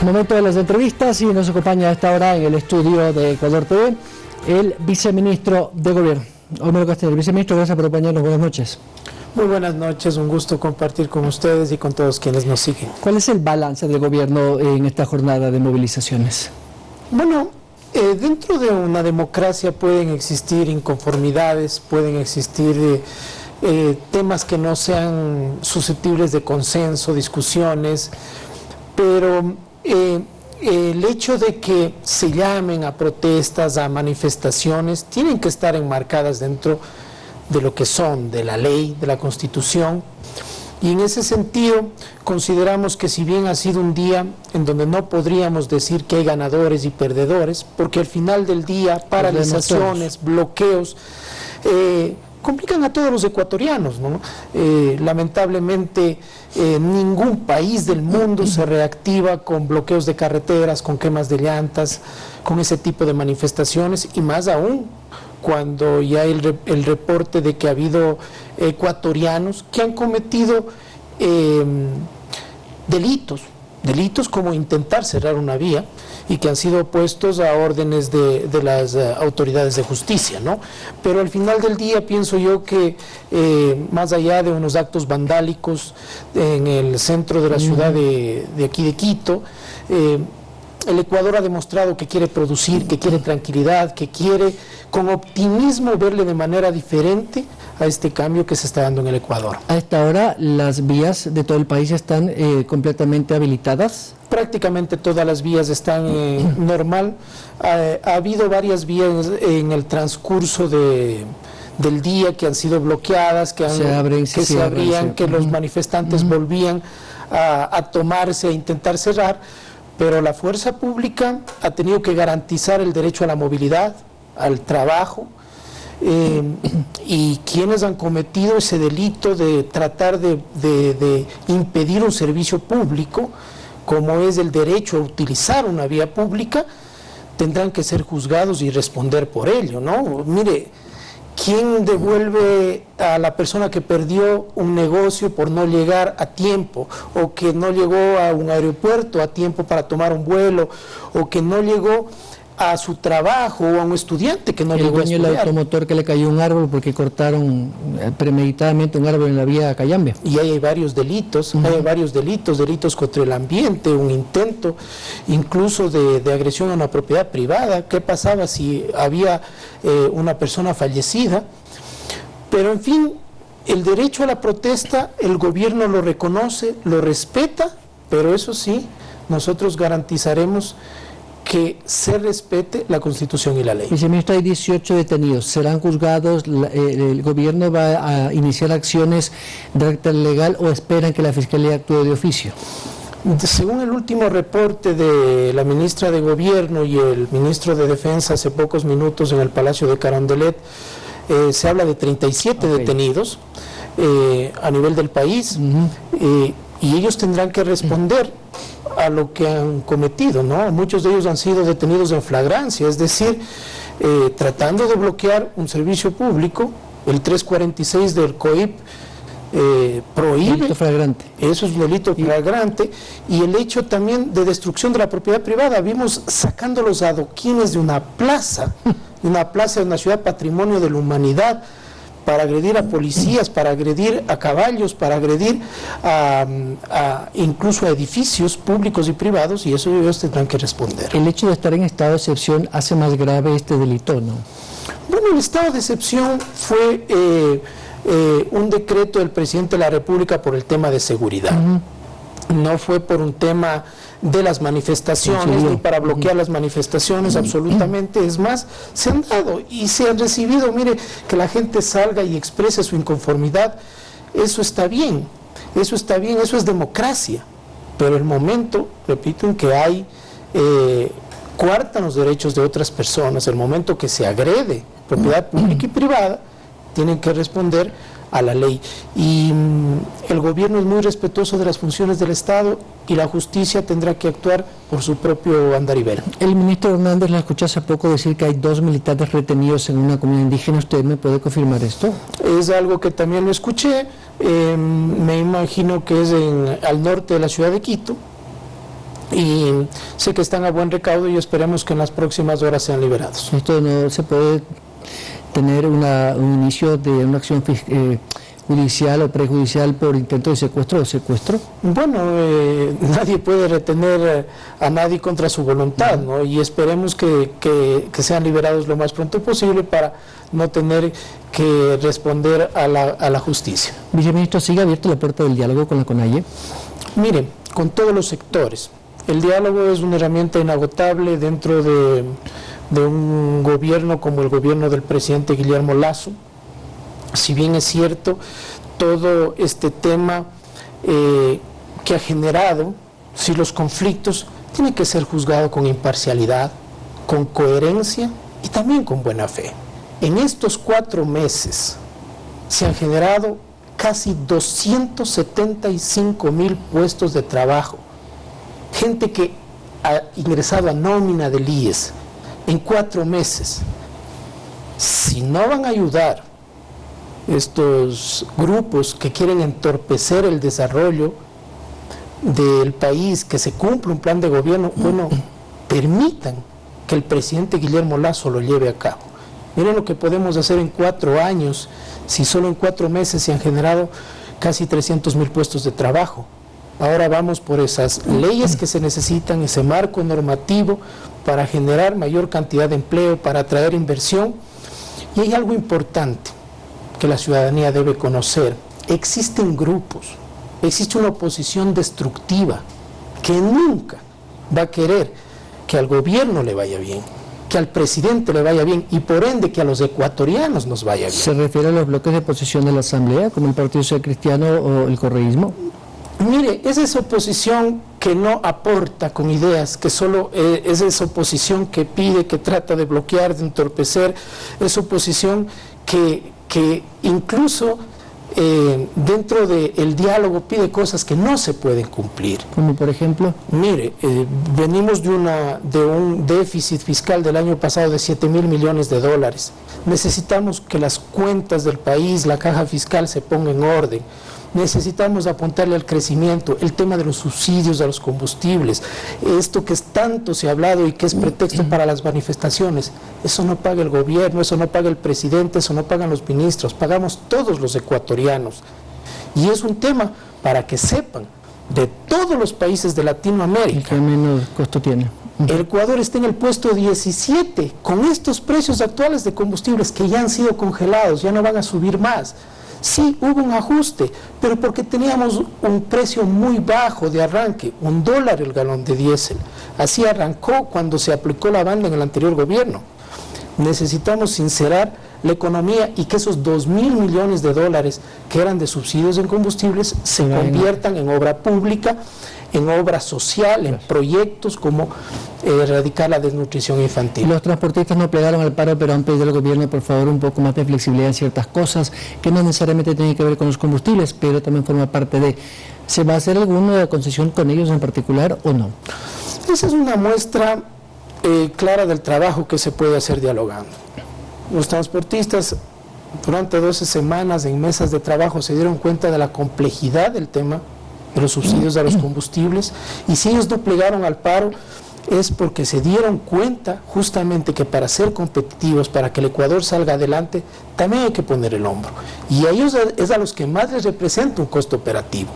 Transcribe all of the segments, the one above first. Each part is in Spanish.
Momento de las entrevistas y nos acompaña a esta hora en el estudio de Ecuador TV el viceministro de Gobierno, Homero Castillo. Viceministro, gracias por acompañarnos. Buenas noches. Muy buenas noches, un gusto compartir con ustedes y con todos quienes nos siguen. ¿Cuál es el balance del gobierno en esta jornada de movilizaciones? Bueno, dentro de una democracia pueden existir inconformidades, pueden existir temas que no sean susceptibles de consenso, discusiones, pero el hecho de que se llamen a protestas, a manifestaciones, tienen que estar enmarcadas dentro de lo que son, de la ley, de la Constitución, y en ese sentido consideramos que si bien ha sido un día en donde no podríamos decir que hay ganadores y perdedores, porque al final del día paralizaciones, bloqueos, complican a todos los ecuatorianos, ¿no? Lamentablemente ningún país del mundo se reactiva con bloqueos de carreteras, con quemas de llantas, con ese tipo de manifestaciones, y más aún cuando ya hay el reporte de que ha habido ecuatorianos que han cometido delitos como intentar cerrar una vía y que han sido puestos a órdenes de las autoridades de justicia, ¿no? Pero al final del día pienso yo que más allá de unos actos vandálicos en el centro de la ciudad de aquí de Quito, el Ecuador ha demostrado que quiere producir, que quiere tranquilidad, que quiere con optimismo verle de manera diferente a este cambio que se está dando en el Ecuador. A esta hora, ¿las vías de todo el país están completamente habilitadas? Prácticamente todas las vías están normal. Ha habido varias vías en el transcurso del día que han sido bloqueadas, que se abrían, que los manifestantes volvían a tomarse, a intentar cerrar, pero la fuerza pública ha tenido que garantizar el derecho a la movilidad, al trabajo, y quienes han cometido ese delito de tratar de impedir un servicio público, como es el derecho a utilizar una vía pública, tendrán que ser juzgados y responder por ello, ¿no? Mire, ¿quién devuelve a la persona que perdió un negocio por no llegar a tiempo, o que no llegó a un aeropuerto a tiempo para tomar un vuelo, o que no llegó a su trabajo, o a un estudiante que no llegó a estudiar? El dueño del automotor que le cayó un árbol porque cortaron premeditadamente un árbol en la vía Cayambe. Y ahí hay varios delitos, delitos contra el ambiente, un intento incluso de agresión a una propiedad privada. ¿Qué pasaba si había una persona fallecida? Pero en fin, el derecho a la protesta, el gobierno lo reconoce, lo respeta, pero eso sí, nosotros garantizaremos que se respete la Constitución y la ley. Viceministro, hay 18 detenidos, serán juzgados, el gobierno va a iniciar acciones de carácter legal o esperan que la Fiscalía actúe de oficio. Según el último reporte de la ministra de Gobierno y el ministro de Defensa hace pocos minutos en el Palacio de Carondelet, se habla de 37 detenidos a nivel del país, y ellos tendrán que responder a lo que han cometido, ¿no? Muchos de ellos han sido detenidos en flagrancia, es decir, tratando de bloquear un servicio público. El 346 del COIP prohíbe, delito flagrante. Eso es un delito flagrante, y el hecho también de destrucción de la propiedad privada. Vimos sacando los adoquines de una plaza de una ciudad patrimonio de la humanidad, para agredir a policías, para agredir a caballos, para agredir incluso a edificios públicos y privados, y eso ellos tendrán que responder. El hecho de estar en estado de excepción hace más grave este delito, ¿no? Bueno, el estado de excepción fue un decreto del presidente de la República por el tema de seguridad. No fue por un tema de las manifestaciones, ni para bloquear las manifestaciones, absolutamente. Es más, se han dado y se han recibido. Mire, que la gente salga y exprese su inconformidad, eso está bien, eso es democracia. Pero el momento, repito, en que hay coartan los derechos de otras personas, el momento que se agrede propiedad pública y privada, tienen que responder a la ley. Y el gobierno es muy respetuoso de las funciones del Estado, y la justicia tendrá que actuar por su propio andarivel. El ministro Hernández la escuché hace poco decir que hay 2 militares retenidos en una comunidad indígena. ¿Usted me puede confirmar esto? Es algo que también lo escuché, me imagino que es al norte de la ciudad de Quito, y sé que están a buen recaudo y esperemos que en las próximas horas sean liberados. Esto no se puede tener un inicio de una acción judicial o prejudicial por intento de secuestro o secuestro. Bueno, nadie puede retener a nadie contra su voluntad, ¿no? Y esperemos que sean liberados lo más pronto posible para no tener que responder a la justicia. Viceministro, ¿sigue abierta la puerta del diálogo con la CONAIE? Mire, con todos los sectores. El diálogo es una herramienta inagotable dentro de un gobierno como el gobierno del presidente Guillermo Lasso. Si bien es cierto, todo este tema que ha generado, si los conflictos, tiene que ser juzgado con imparcialidad, con coherencia y también con buena fe. En estos 4 meses se han generado casi 275,000 puestos de trabajo. Gente que ha ingresado a nómina del IES en 4 meses. Si no van a ayudar estos grupos que quieren entorpecer el desarrollo del país, que se cumpla un plan de gobierno, bueno, permitan que el presidente Guillermo Lasso lo lleve a cabo. Miren lo que podemos hacer en 4 años, si solo en 4 meses se han generado casi 300,000 puestos de trabajo. Ahora vamos por esas leyes que se necesitan, ese marco normativo para generar mayor cantidad de empleo, para atraer inversión. Y hay algo importante que la ciudadanía debe conocer. Existen grupos, existe una oposición destructiva que nunca va a querer que al gobierno le vaya bien, que al presidente le vaya bien y por ende que a los ecuatorianos nos vaya bien. ¿Se refiere a los bloques de oposición de la Asamblea, como el Partido Social Cristiano o el correísmo? Mire, es esa oposición que no aporta con ideas, que solo es esa oposición que pide, que trata de bloquear, de entorpecer, es oposición que incluso dentro del diálogo pide cosas que no se pueden cumplir. ¿Como por ejemplo? Mire, venimos de un déficit fiscal del año pasado de 7,000 millones de dólares. Necesitamos que las cuentas del país, la caja fiscal se ponga en orden. Necesitamos apuntarle al crecimiento, el tema de los subsidios a los combustibles, esto que tanto se ha hablado y que es pretexto para las manifestaciones. Eso no paga el gobierno, eso no paga el presidente, eso no pagan los ministros, pagamos todos los ecuatorianos. Y es un tema para que sepan, de todos los países de Latinoamérica, ¿Y qué menos costo tiene? El Ecuador está en el puesto 17 con estos precios actuales de combustibles que ya han sido congelados, ya no van a subir más. Sí, hubo un ajuste, pero porque teníamos un precio muy bajo de arranque, $1 el galón de diésel. Así arrancó cuando se aplicó la banda en el anterior gobierno. Necesitamos sincerar la economía y que esos 2,000 millones de dólares que eran de subsidios en combustibles se conviertan en obra pública, en obra social, en proyectos como erradicar la desnutrición infantil. Los transportistas no plegaron al paro, pero han pedido al gobierno, por favor, un poco más de flexibilidad en ciertas cosas que no necesariamente tienen que ver con los combustibles, pero también forma parte de... ¿Se va a hacer alguna concesión con ellos en particular o no? Esa es una muestra clara del trabajo que se puede hacer dialogando. Los transportistas durante 12 semanas en mesas de trabajo se dieron cuenta de la complejidad del tema de los subsidios a los combustibles, y si ellos no plegaron al paro es porque se dieron cuenta justamente que para ser competitivos, para que el Ecuador salga adelante, también hay que poner el hombro, y a ellos es a los que más les representa un costo operativo.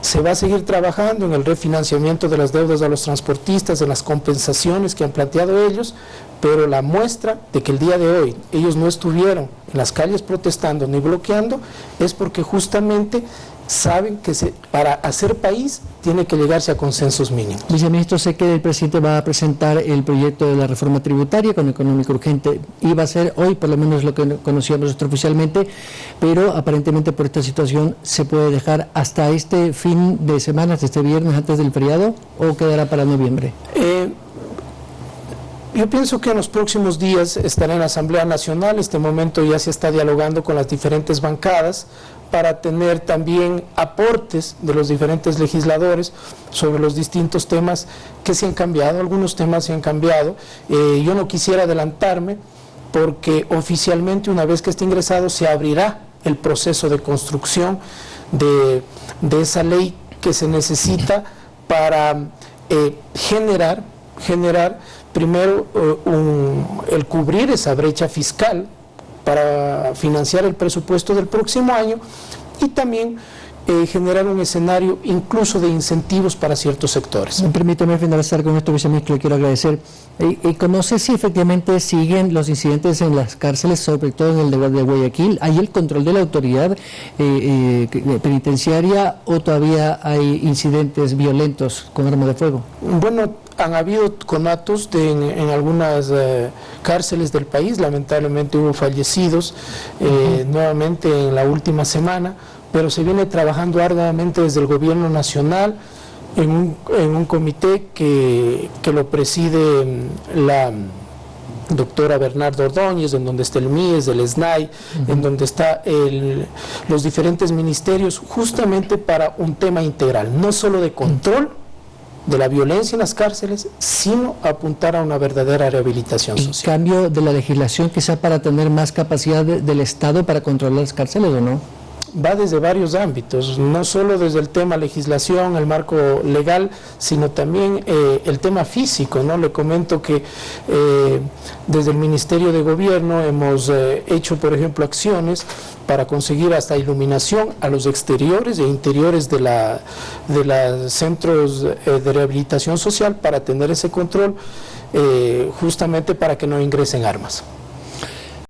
Se va a seguir trabajando en el refinanciamiento de las deudas a los transportistas, en las compensaciones que han planteado ellos, pero la muestra de que el día de hoy ellos no estuvieron en las calles protestando ni bloqueando es porque justamente saben que para hacer país tiene que llegarse a consensos mínimos. Viceministro, sé que el presidente va a presentar el proyecto de la reforma tributaria con económico urgente. Iba a ser hoy, por lo menos lo que conocíamos extraoficialmente, pero aparentemente por esta situación se puede dejar hasta este fin de semana, hasta este viernes, antes del feriado, o quedará para noviembre. Yo pienso que en los próximos días estará en la Asamblea Nacional. Este momento ya se está dialogando con las diferentes bancadas para tener también aportes de los diferentes legisladores sobre los distintos temas que se han cambiado. Algunos temas se han cambiado. Yo no quisiera adelantarme porque oficialmente, una vez que esté ingresado, se abrirá el proceso de construcción de esa ley que se necesita para generar primero el cubrir esa brecha fiscal para financiar el presupuesto del próximo año y también generar un escenario incluso de incentivos para ciertos sectores. Permítame finalizar con esto, viceministro, le quiero agradecer. ¿Conoce si efectivamente siguen los incidentes en las cárceles, sobre todo en el de Guayaquil? ¿Hay el control de la autoridad penitenciaria o todavía hay incidentes violentos con arma de fuego? Bueno, han habido conatos en algunas cárceles del país, lamentablemente hubo fallecidos nuevamente en la última semana, pero se viene trabajando arduamente desde el gobierno nacional en un comité que lo preside la doctora Bernardo Ordóñez, en donde está el MIES, el SNAI, en donde está los diferentes ministerios, justamente para un tema integral, no solo de control de la violencia en las cárceles, sino apuntar a una verdadera rehabilitación social. ¿Cambio de la legislación quizá para tener más capacidad del Estado para controlar las cárceles o no? Va desde varios ámbitos, no solo desde el tema legislación, el marco legal, sino también el tema físico, ¿no? Le comento que desde el Ministerio de Gobierno hemos hecho, por ejemplo, acciones para conseguir hasta iluminación a los exteriores e interiores de los centros de rehabilitación social para tener ese control, justamente para que no ingresen armas.